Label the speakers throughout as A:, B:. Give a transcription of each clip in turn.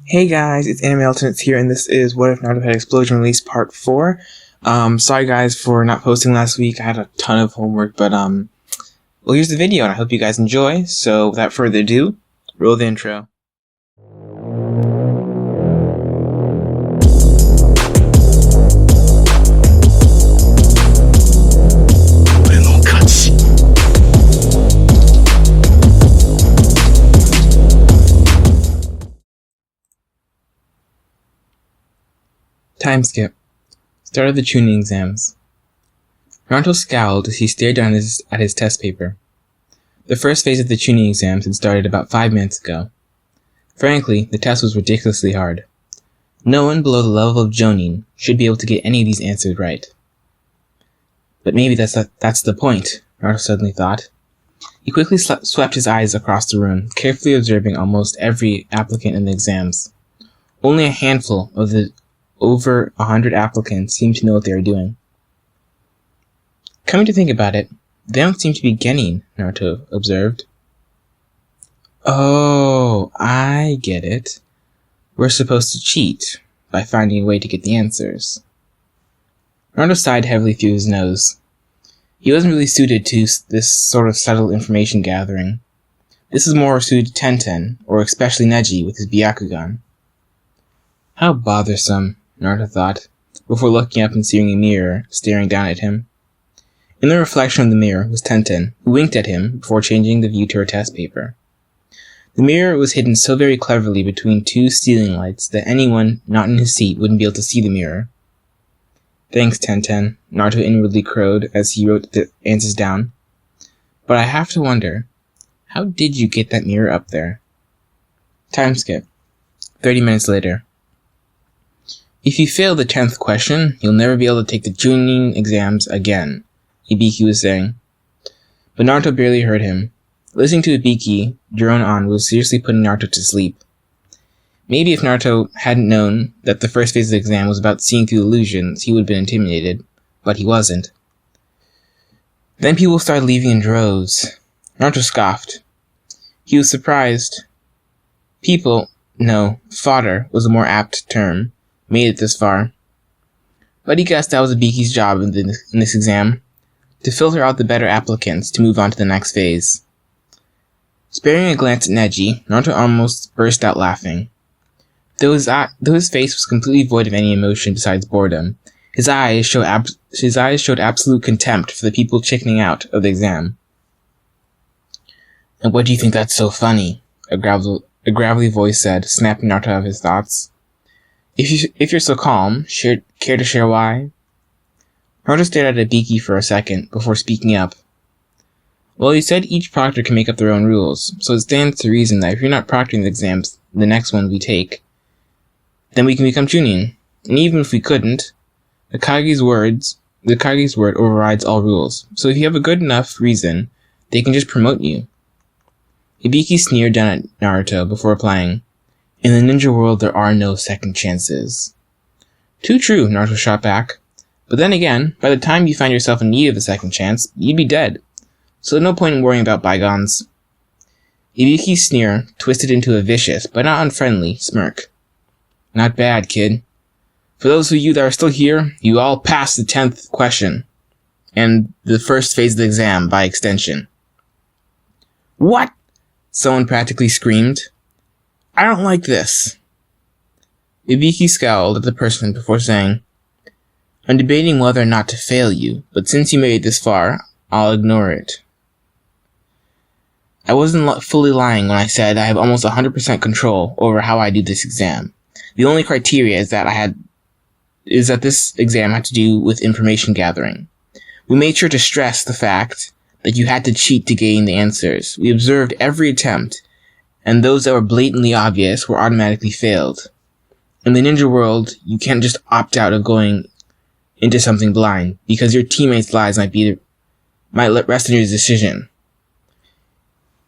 A: Hey guys, it's Anime Alternates here, and this is What If Naruto Had Explosion Release Part 4. Sorry guys for not posting last week. I had a ton of homework, but well, here's the video, and I hope you guys enjoy. So without further ado, roll the intro. Time skip. Start of the tuning exams. Naruto scowled as he stared down at his test paper. The first phase of the tuning exams had started about 5 minutes ago. Frankly, the test was ridiculously hard. No one below the level of Jonin should be able to get any of these answers right. But maybe that's the point, Naruto suddenly thought. He quickly swept his eyes across the room, carefully observing almost every applicant in the exams. Only a handful of the over 100 applicants seem to know what they are doing. Coming to think about it, they don't seem to be getting, Naruto observed. Oh, I get it. We're supposed to cheat by finding a way to get the answers. Naruto sighed heavily through his nose. He wasn't really suited to this sort of subtle information gathering. This is more suited to Tenten, or especially Neji with his Byakugan. How bothersome, Naruto thought, before looking up and seeing a mirror staring down at him. In the reflection of the mirror was Tenten, who winked at him before changing the view to her test paper. The mirror was hidden so very cleverly between two ceiling lights that anyone not in his seat wouldn't be able to see the mirror. Thanks, Tenten, Naruto inwardly crowed as he wrote the answers down. But I have to wonder, how did you get that mirror up there? Time skip. 30 minutes later. If you fail the 10th question, you'll never be able to take the tuning exams again, Ibiki was saying. But Naruto barely heard him. Listening to Ibiki drone on was seriously putting Naruto to sleep. Maybe if Naruto hadn't known that the first phase of the exam was about seeing through illusions, he would have been intimidated, but he wasn't. Then people started leaving in droves. Naruto scoffed. He was surprised. Fodder was a more apt term. Made it this far. But he guessed that was Ibiki's job in this exam, to filter out the better applicants to move on to the next phase. Sparing a glance at Neji, Naruto almost burst out laughing. Though his face was completely void of any emotion besides boredom, his eyes showed absolute contempt for the people chickening out of the exam. And what do you think that's so funny? A gravelly voice said, snapping Naruto out of his thoughts. If you're so calm, care to share why? Naruto stared at Ibiki for a second before speaking up. Well, you said each proctor can make up their own rules, so it stands to reason that if you're not proctoring the exams, the next one we take, then we can become Chunin. And even if we couldn't, the Kage's word overrides all rules. So if you have a good enough reason, they can just promote you. Ibiki sneered down at Naruto before replying. In the ninja world, there are no second chances. Too true, Naruto shot back. But then again, by the time you find yourself in need of a second chance, you'd be dead. So no point in worrying about bygones. Ibiki's sneer twisted into a vicious, but not unfriendly, smirk. Not bad, kid. For those of you that are still here, you all passed the 10th question. And the first phase of the exam, by extension. What? Someone practically screamed. I don't like this. Ibiki scowled at the person before saying, I'm debating whether or not to fail you, but since you made it this far, I'll ignore it. I wasn't fully lying when I said I have almost 100% control over how I do this exam. The only criteria is that this exam had to do with information gathering. We made sure to stress the fact that you had to cheat to gain the answers. We observed every attempt, and those that were blatantly obvious were automatically failed. In the ninja world, you can't just opt out of going into something blind, because your teammates' lives might rest on your decision.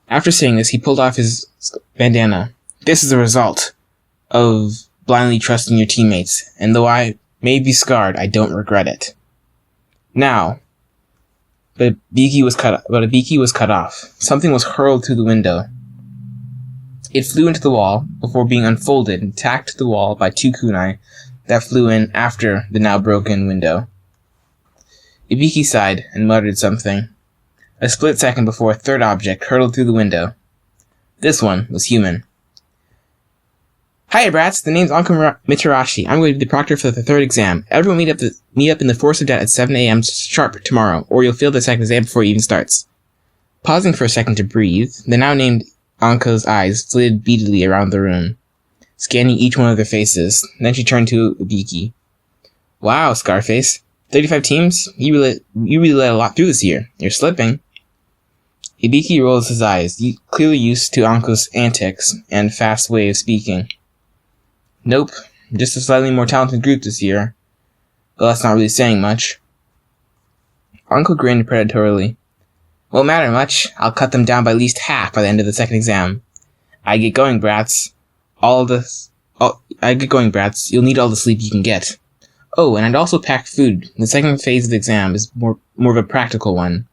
A: After saying this, he pulled off his bandana. This is the result of blindly trusting your teammates, and though I may be scarred, I don't regret it. Now, but Ibiki was cut off. Something was hurled through the window. It flew into the wall before being unfolded and tacked to the wall by 2 kunai that flew in after the now broken window. Ibiki sighed and muttered something. A split second before a third object hurtled through the window. This one was human. Hiya, brats. The name's Anko Mitarashi. I'm going to be the proctor for the third exam. Everyone meet up in the Force of Death at 7 a.m. sharp tomorrow, or you'll fail the second exam before it even starts. Pausing for a second to breathe, the now named Anko's eyes flitted beadily around the room, scanning each one of their faces. Then she turned to Ibiki. Wow, Scarface. 35 teams? You really let a lot through this year. You're slipping. Ibiki rolls his eyes, clearly used to Anko's antics and fast way of speaking. Nope, just a slightly more talented group this year. But that's not really saying much. Anko grinned predatorily. Won't matter much. I'll cut them down by at least half by the end of the second exam. I get going, brats. You'll need all the sleep you can get. Oh, and I'd also pack food. The second phase of the exam is more of a practical one.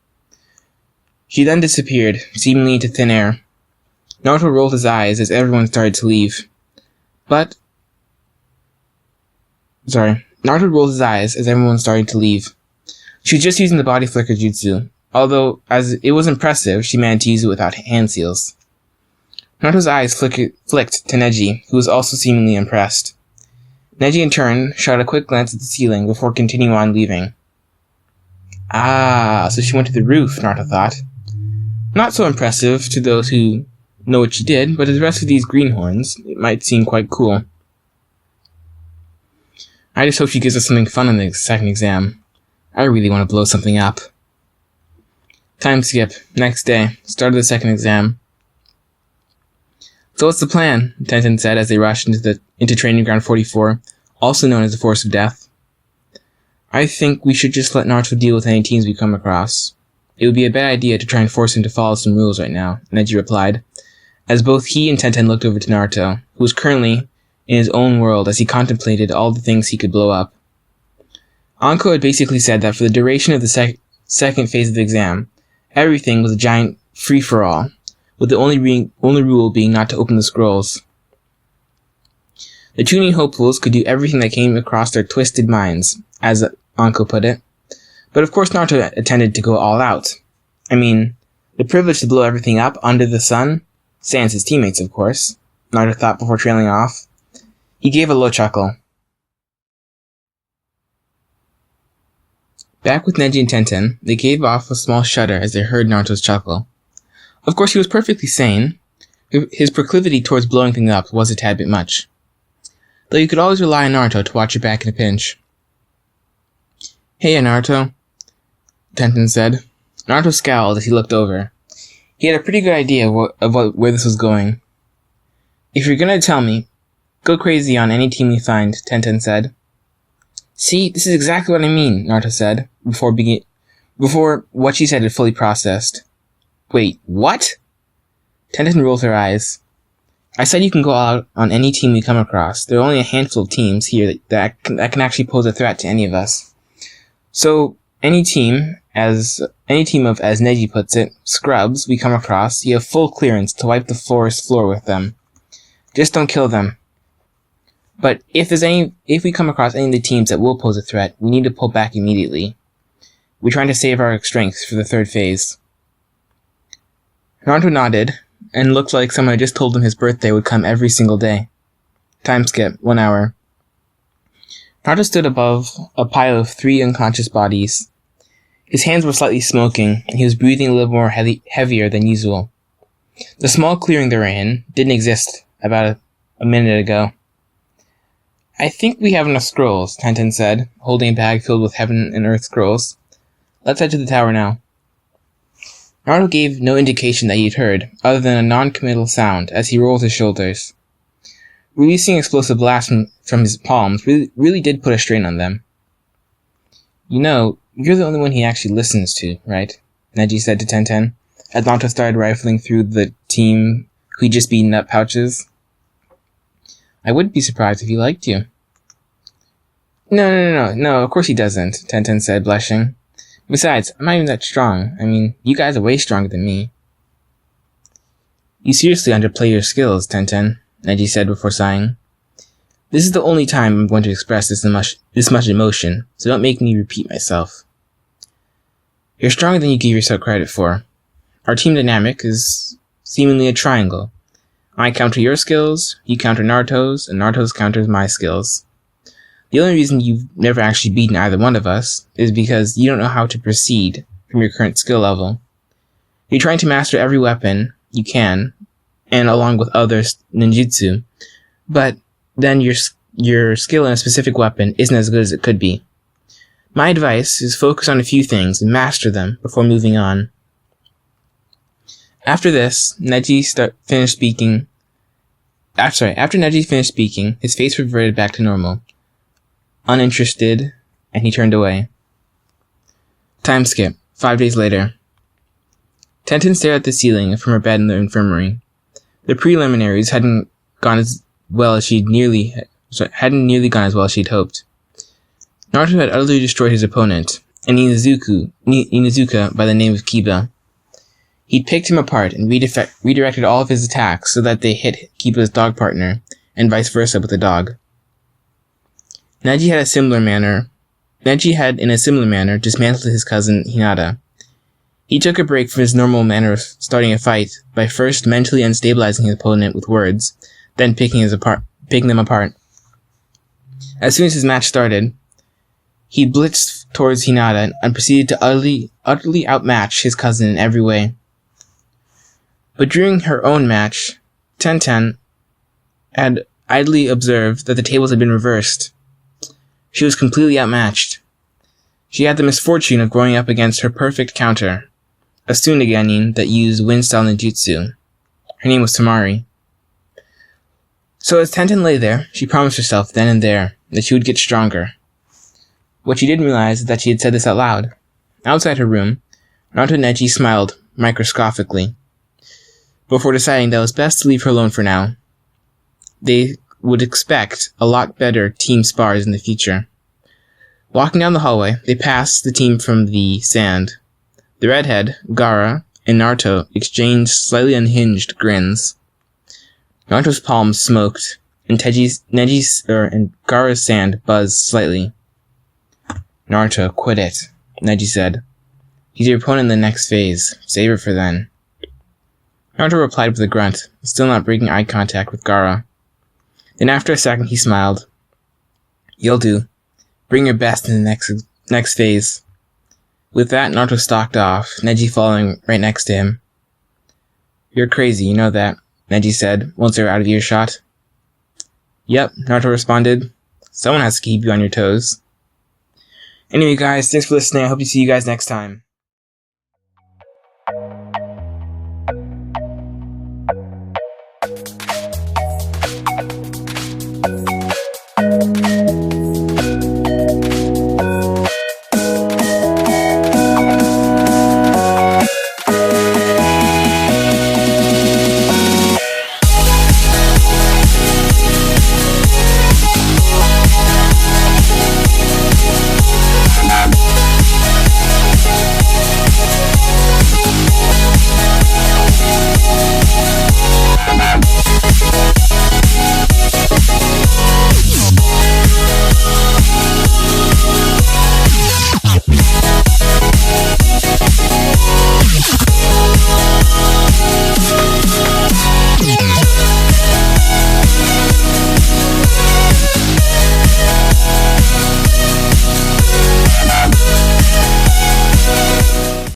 A: She then disappeared, seemingly into thin air. Naruto rolled his eyes as everyone started to leave. Naruto rolled his eyes as everyone started to leave. She was just using the body flicker jutsu, although, as it was impressive, she managed to use it without hand seals. Naruto's eyes flicked to Neji, who was also seemingly impressed. Neji, in turn, shot a quick glance at the ceiling before continuing on leaving. Ah, so she went to the roof, Naruto thought. Not so impressive to those who know what she did, but to the rest of these greenhorns, it might seem quite cool. I just hope she gives us something fun in the second exam. I really want to blow something up. Time skip. Next day. Start of the second exam. So what's the plan? Tenten said as they rushed into Training Ground 44, also known as the Force of Death. I think we should just let Naruto deal with any teams we come across. It would be a bad idea to try and force him to follow some rules right now, Neji replied, as both he and Tenten looked over to Naruto, who was currently in his own world as he contemplated all the things he could blow up. Anko had basically said that for the duration of the second phase of the exam, everything was a giant free-for-all, with the only rule being not to open the scrolls. The two new hopefuls could do everything that came across their twisted minds, as Anko put it, but of course Naruto intended to go all out. I mean, the privilege to blow everything up under the sun, sans his teammates of course, Naruto thought before trailing off. He gave a low chuckle. Back with Neji and Tenten, they gave off a small shudder as they heard Naruto's chuckle. Of course, he was perfectly sane. His proclivity towards blowing things up was a tad bit much. Though you could always rely on Naruto to watch your back in a pinch. Hey, Naruto, Tenten said. Naruto scowled as he looked over. He had a pretty good idea where this was going. If you're gonna tell me, go crazy on any team you find, Tenten said. See, this is exactly what I mean, Naruto said, before what she said had fully processed. Wait, what? Tenten rolled her eyes. I said you can go out on any team you come across. There are only a handful of teams here that can actually pose a threat to any of us. So, any team of, as Neji puts it, scrubs we come across, you have full clearance to wipe the forest floor with them. Just don't kill them. But if we come across any of the teams that will pose a threat, we need to pull back immediately. We're trying to save our strength for the third phase. Naruto nodded, and looked like someone had just told him his birthday would come every single day. Time skip, 1 hour. Naruto stood above a pile of 3 unconscious bodies. His hands were slightly smoking, and he was breathing a little more heavier than usual. The small clearing they were in didn't exist about a minute ago. I think we have enough scrolls, Tenten said, holding a bag filled with heaven and earth scrolls. Let's head to the tower now. Naruto gave no indication that he'd heard, other than a non-committal sound, as he rolled his shoulders. Releasing explosive blasts from his palms really did put a strain on them. You know, you're the only one he actually listens to, right? Neji said to Tenten, as Naruto started rifling through the team who'd just beaten up pouches. I wouldn't be surprised if he liked you. No, of course he doesn't, Tenten said, blushing. Besides, I'm not even that strong. I mean, you guys are way stronger than me. You seriously underplay your skills, Tenten, Neji said before sighing. This is the only time I'm going to express this much emotion, so don't make me repeat myself. You're stronger than you give yourself credit for. Our team dynamic is seemingly a triangle. I counter your skills, you counter Naruto's, and Naruto's counters my skills. The only reason you've never actually beaten either one of us is because you don't know how to proceed from your current skill level. You're trying to master every weapon you can, and along with other ninjutsu, but then your skill in a specific weapon isn't as good as it could be. My advice is focus on a few things and master them before moving on. After Neji finished speaking, his face reverted back to normal. Uninterested, and he turned away. Time skip. 5 days later. Tenten stared at the ceiling from her bed in the infirmary. The preliminaries hadn't gone as well as she'd hadn't nearly gone as well as she'd hoped. Naruto had utterly destroyed his opponent, an Inuzuka by the name of Kiba. He'd picked him apart and redirected all of his attacks so that they hit Kiba's dog partner, and vice versa with the dog. Neji had in a similar manner dismantled his cousin Hinata. He took a break from his normal manner of starting a fight by first mentally unstabilizing his opponent with words, then picking them apart. As soon as his match started, he blitzed towards Hinata and proceeded to utterly outmatch his cousin in every way. But during her own match, Tenten had idly observed that the tables had been reversed. She was completely outmatched. She had the misfortune of growing up against her perfect counter, a Tsuneganin that used wind-style ninjutsu. Her name was Tamari. So as Tenten lay there, she promised herself then and there that she would get stronger. What she didn't realize is that she had said this out loud. Outside her room, Naruto and Neji smiled microscopically, before deciding that it was best to leave her alone for now. They would expect a lot better team spars in the future. Walking down the hallway, they passed the team from the sand. The redhead, Gaara, and Naruto exchanged slightly unhinged grins. Naruto's palms smoked, and Gaara's sand buzzed slightly. Naruto, quit it, Neji said. He's your opponent in the next phase. Save it for then. Naruto replied with a grunt, still not breaking eye contact with Gaara. Then after a second he smiled. You'll do. Bring your best in the next phase. With that, Naruto stalked off, Neji following right next to him. You're crazy, you know that, Neji said, once they were out of earshot. Yep, Naruto responded. Someone has to keep you on your toes. Anyway guys, thanks for listening. I hope to see you guys next time.